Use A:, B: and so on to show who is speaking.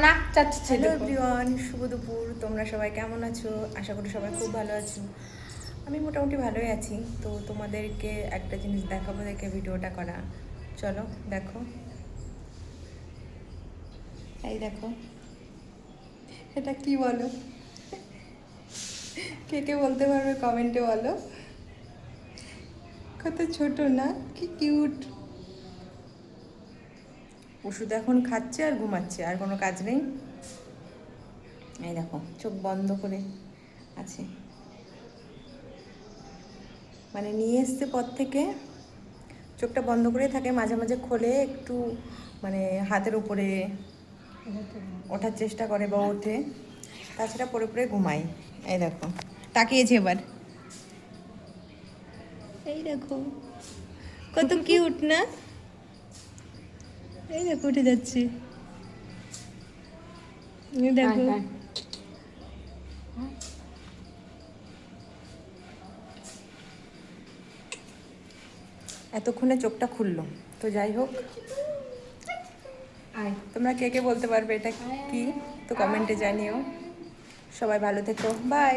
A: নাক চাচ্ছে।
B: Hello everyone, শুভ দুপুর। তোমরা সবাই কেমন আছো? আশা করি সবাই খুব ভালো আছো। আমি মোটামুটি ভালোই আছি। তো তোমাদেরকে একটা জিনিস দেখাবো দেখে ভিডিওটা করা। চলো দেখো। এই দেখো, এটা কি বলো? কে কে বলতে পারবে কমেন্টে বলো। কত ছোট না, কি কিউট। ওষুধ এখন খাচ্ছে আর ঘুমাচ্ছে, আর কোনো কাজ নেই। এই দেখো, চোখ বন্ধ করে আছে। মানে নিয়ে এসছে পর থেকে চোখটা বন্ধ করে থাকে, মাঝে মাঝে খোলে একটু, মানে হাতের উপরে ওঠার চেষ্টা করে বা ওঠে, তাছাড়া পরে পরে ঘুমায়। এই দেখো, তাকিয়েছে এবার। এই দেখো, কত কিউট না? এই দেখো উঠে যাচ্ছে। এই দেখো, এতক্ষণে চোখটা খুললো। তো যাই হোক, তোমরা কে কে বলতে পারবে এটা কি, তো কমেন্টে জানিও। সবাই ভালো থেকো, বাই।